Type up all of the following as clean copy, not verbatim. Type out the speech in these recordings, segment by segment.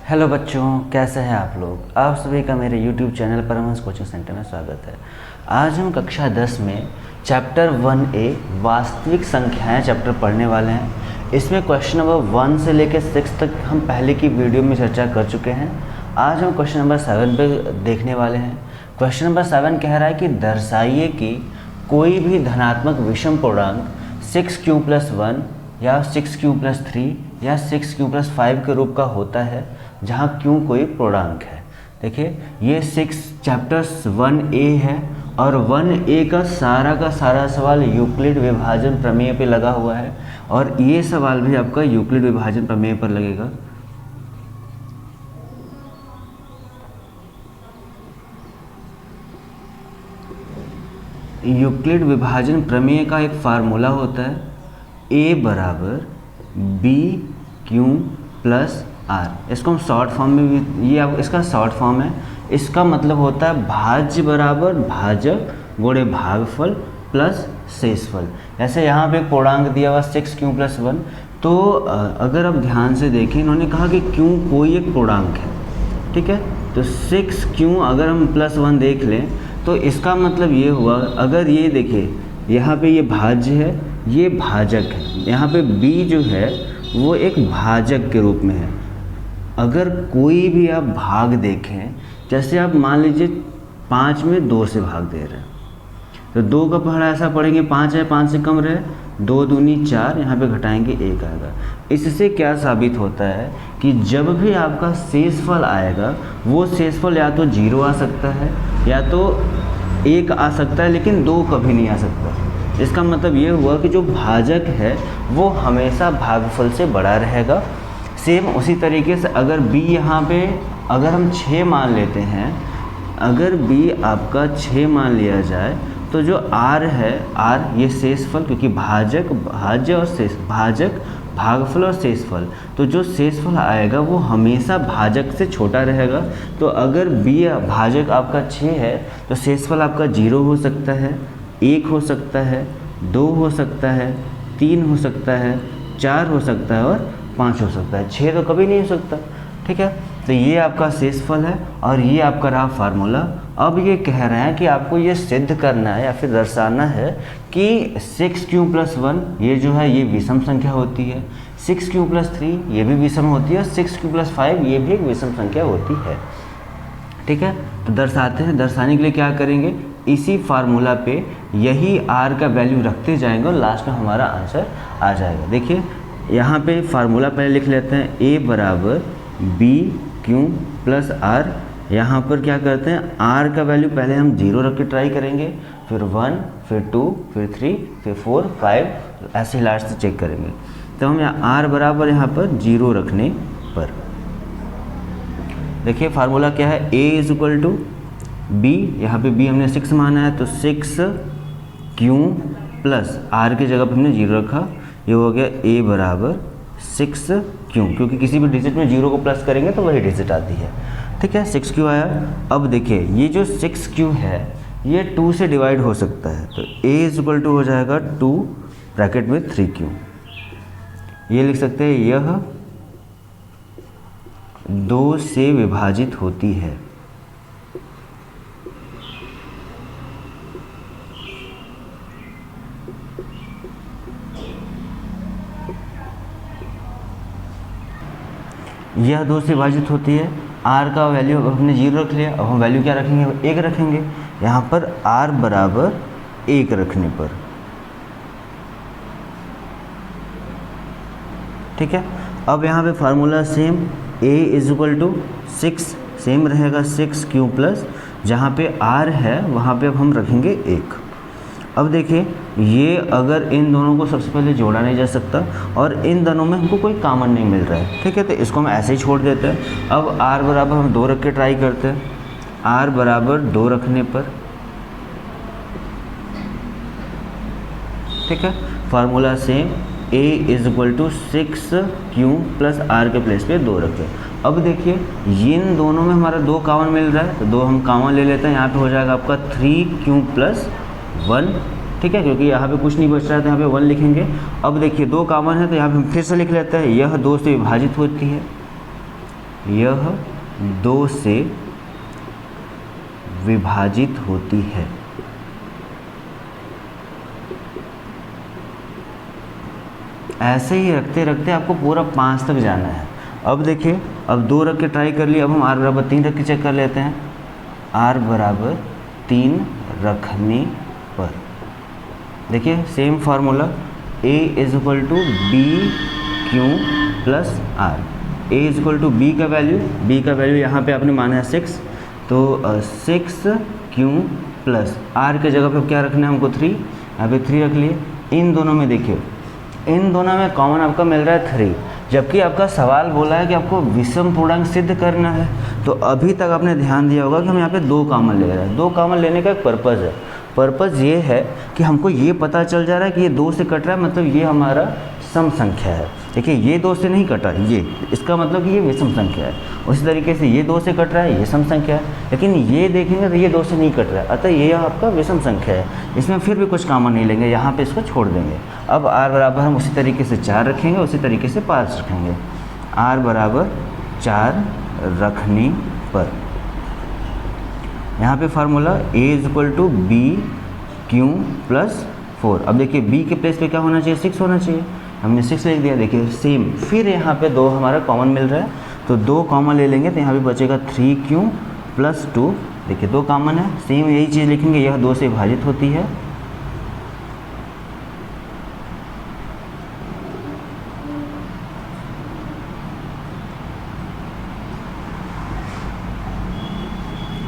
Hello बच्चों, कैसे हैं आप लोग। आप सभी का मेरे YouTube channel Paramhans coaching centre में स्वागत है। आज हम कक्षा 10 में चैप्टर 1A वास्तविक संख्याएं चैप्टर पढ़ने वाले हैं। इसमें क्वेश्चन नंबर 1 से लेकर 6 तक हम पहले की वीडियो में चर्चा कर चुके हैं। आज हम क्वेश्चन नंबर 7 पे देखने वाले हैं। क्वेश्चन नंबर 7 कह रहा है कि दर्शाइए कि कोई भी धनात्मक विषम पूर्णांक 6q+1 या 6q+3 या 6q+5 के रूप का होता है जहाँ q कोई पूर्णांक है। देखिए ये 6 चैप्टर 1A है और 1A का सारा सवाल यूक्लिड विभाजन प्रमेय पे लगा हुआ है और ये सवाल भी आपका यूक्लिड विभाजन प्रमेय पर लगेगा। यूक्लिड विभाजन प्रमेय का एक फार्मूला होता है A बराबर BQ+R। इसको हम शॉर्ट फॉर्म में भी, ये अब इसका शॉर्ट फॉर्म है। इसका मतलब होता है भाज्य बराबर भाजक गुणे भागफल प्लस शेषफल। जैसे यहाँ पे पूर्णांक दिया हुआ 6q+1, तो अगर आप ध्यान से देखें, इन्होंने कहा कि q कोई एक पूर्णांक है, ठीक है। तो 6q अगर हम +1 देख लें तो इसका मतलब ये हुआ, अगर ये देखिए यहाँ पे ये भाज्य है, ये भाजक है, यहाँ पे b जो है वो एक भाजक के रूप में है। अगर कोई भी आप भाग देखें, जैसे आप मान लीजिए 5 में 2 से भाग दे रहे हैं, तो 2 का पहाड़ा ऐसा पढ़ेंगे, 5 है, 5 से कम रहे, 2 दूनी 4, यहाँ पे घटाएंगे 1 आएगा। इससे क्या साबित होता है कि जब भी आपका शेषफल आएगा वो शेषफल या तो 0 आ सकता है या तो 1 आ सकता है, लेकिन 2 कभी नहीं आ सकता। इसका मतलब ये हुआ कि जो भाजक है वो हमेशा भागफल से बड़ा रहेगा। सेम उसी तरीके से अगर b यहाँ पे अगर हम 6 मान लेते हैं, अगर b आपका 6 मान लिया जाए तो जो r है, r ये शेषफल, क्योंकि भाजक भाज्य और शेष, भाजक भागफल और शेषफल, तो जो शेषफल आएगा वो हमेशा भाजक से छोटा रहेगा। तो अगर b भाजक आपका 6 है तो शेषफल आपका 0 हो सकता है, 1 हो सकता है, 2 हो सकता है, 3 हो सकता है, 4 हो सकता है और 5 हो सकता है। 6 तो कभी नहीं हो सकता, ठीक है। तो ये आपका शेषफल है और ये आपका रहा फार्मूला। अब ये कह रहे हैं कि आपको ये सिद्ध करना है या फिर दर्शाना है कि 6q+1 ये जो है ये विषम संख्या होती है, 6q+3 ये भी विषम होती है और 6q+5 ये भी एक विषम संख्या होती है, ठीक है। तो दर्शाते हैं। दर्शाने के लिए क्या करेंगे, इसी फार्मूला पे यही r का वैल्यू रखते जाएंगे और लास्ट में हमारा आंसर आ जाएगा। देखिए यहाँ पे फार्मूला पहले लिख लेते हैं, a बराबर BQ+R। यहाँ पर क्या करते हैं, r का वैल्यू पहले हम 0 रख के ट्राई करेंगे, फिर 1, फिर 2, फिर 3, फिर 4, 5, ऐसे ही लास्ट से चेक करेंगे। तो हम यहाँ r बराबर यहाँ पर 0 रखने पर, देखिए फार्मूला क्या है, a = b, यहाँ पे b हमने 6 माना है तो 6q प्लस r की जगह पर हमने 0 रखा, ये हो गया a बराबर 6q, क्योंकि किसी भी डिजिट में 0 को प्लस करेंगे तो वही डिजिट आती है, ठीक है। 6q आया। अब देखिए ये जो 6q है ये 2 से डिवाइड हो सकता है, तो a = हो जाएगा 2 ब्रैकेट में 3q। ये लिख सकते हैं यह 2 से विभाजित होती है। यह 2 से विभाजित होती है। r का वैल्यू अब हमने 0 रख लिया, अब हम वैल्यू क्या रखेंगे, 1 रखेंगे। यहाँ पर r बराबर 1 रखने पर, ठीक है। अब यहाँ पे फार्मूला सेम, a = 6 सेम रहेगा, 6q+, जहाँ पे r है वहाँ पे अब हम रखेंगे 1। अब देखिए ये अगर इन दोनों को सबसे पहले जोड़ा नहीं जा सकता और इन दोनों में हमको कोई कॉमन नहीं मिल रहा है, ठीक है, तो इसको हम ऐसे ही छोड़ देते हैं। अब r बराबर हम 2 रख के ट्राई करते हैं, r बराबर 2 रखने पर, ठीक है। Formula same, a = 6q+ r के प्लेस पे 2 रखें। अब देखिए इन दोनों में हमारा 2 कॉमन मिल रहा है तो 2 हम कॉमन ले लेते हैं। यहाँ पे हो जाएगा आपका 3q+1, ठीक है, क्योंकि यहाँ पे कुछ नहीं बच रहा है तो यहाँ पे 1 लिखेंगे। अब देखिए 2 कॉमन है तो यहाँ पे हम फिर से लिख लेते हैं, यह 2 से विभाजित होती है, यह 2 से विभाजित होती है। ऐसे ही रखते रखते आपको पूरा 5 तक जाना है। अब देखिए, अब 2 रख के ट्राई कर लिए, अब हम r बराबर 3 रख के चेक कर लेते हैं। r बराबर 3 रखने पर देखिए same formula, a is equal to B Q plus R. a is equal to B का वैल्यू यहाँ पे आपने माना है 6, तो 6 क्यू प्लस आर के जगह पे क्या रखना है हमको 3, यहाँ पे 3 रख लिए। इन दोनों में देखिए, इन दोनों में कॉमन आपका मिल रहा है 3, जबकि आपका सवाल बोला है कि आपको विषम पूर्णांक सिद्ध करना है। तो अभी तक आपने ध्यान दिया होगा कि हम यहाँ पे 2 कॉमन ले रहे हैं। 2 कॉमन लेने का एक पर्पज़ है, पर्पज़ ये है कि हमको ये पता चल जा रहा है कि ये 2 से कट रहा है, मतलब ये हमारा सम संख्या है। देखिए ये 2 से नहीं कटा, ये इसका मतलब कि ये विषम संख्या है। उसी तरीके से ये 2 से कट रहा है, ये सम संख्या है। लेकिन ये देखेंगे तो ये 2 से नहीं कट रहा है, अतः ये आपका विषम संख्या है। इसमें फिर भी कुछ कॉमन नहीं लेंगे, यहाँ पे इसको छोड़ देंगे। अब r बराबर हम उसी तरीके से 4 रखेंगे, उसी तरीके से 5 रखेंगे। r बराबर 4 रखने पर यहाँ पे formula a is equal to B Q plus 4। अब देखिए b के प्लेस पे क्या होना चाहिए, 6 होना चाहिए, हमने 6 लिख दिया। देखिए सेम, फिर यहाँ पे 2 हमारा कॉमन मिल रहा है, तो 2 कॉमन ले लेंगे तो यहाँ पे बचेगा 3q प्लस 2। देखिए 2 कॉमन है, सेम यही चीज़ लिखेंगे, यह 2 से विभाजित होती है।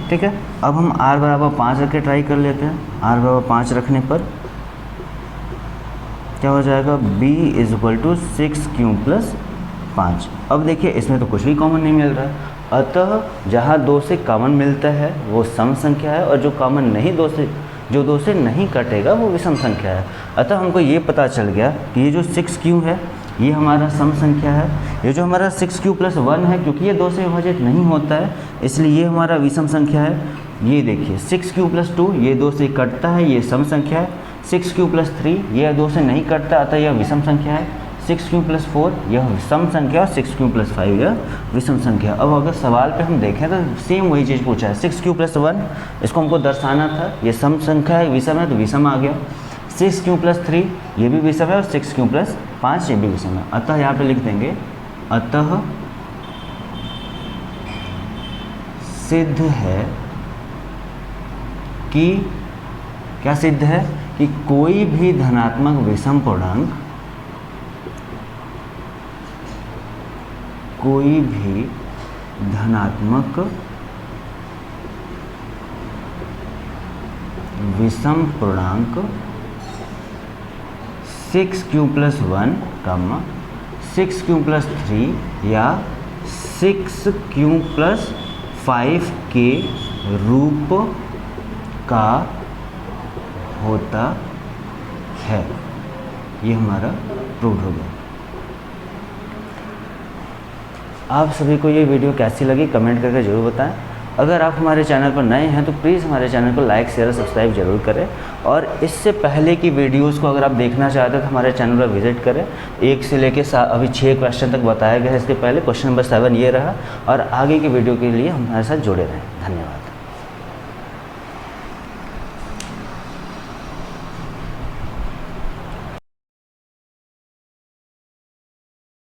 ठीक है, अब हम r बराबर 5 रख के ट्राई कर लेते हैं। r बराबर 5 रखने पर क्या हो जाएगा, b is equal to 6q plus 5। अब देखिए इसमें तो कुछ भी कॉमन नहीं मिल रहा है, अतः जहाँ 2 से कॉमन मिलता है वो सम संख्या है, और जो कॉमन नहीं 2 से नहीं कटेगा वो विषम संख्या है। अतः हमको ये पता चल गया कि ये जो 6q है ये हमारा सम संख्या है, ये जो हमारा 6q प्लस 1 है, क्योंकि ये 2 से विभाजित नहीं होता है इसलिए ये हमारा विषम संख्या है। ये देखिए 6q प्लस 2 ये 2 से कटता है, ये सम संख्या है। 6q प्लस 3 ये 2 से नहीं कटता, अतः यह विषम संख्या है। 6q प्लस 4 यह सम संख्या, और 6q प्लस 5 यह विषम संख्या। अब अगर सवाल पे हम देखें तो सेम वही चीज़ पूछा है, 6q प्लस 1 इसको हमको दर्शाना था, ये सम संख्या है, विषम है, तो विषम आ गया। 6q प्लस 3 ये भी विषम है, और 6q प्लस 5 ये भी विषम है। अतः यहाँ पे लिख देंगे, अतः सिद्ध है कि, क्या सिद्ध है कि कोई भी धनात्मक विषम पूर्णांक, कोई भी धनात्मक विषम पूर्णांक 6q प्लस 1, 6q प्लस 3 या 6q प्लस 5 के रूप का होता है। ये हमारा प्रूव हो गया। आप सभी को ये वीडियो कैसी लगी कमेंट करके ज़रूर बताएं। अगर आप हमारे चैनल पर नए हैं तो प्लीज़ हमारे चैनल को लाइक शेयर और सब्सक्राइब जरूर करें, और इससे पहले की वीडियोस को अगर आप देखना चाहते हैं तो हमारे चैनल पर विजिट करें। 1 से लेके अभी 6 क्वेश्चन तक बताया गया है। इसके पहले क्वेश्चन नंबर 7 ये रहा, और आगे की वीडियो के लिए हमारे साथ जुड़े रहें। धन्यवाद।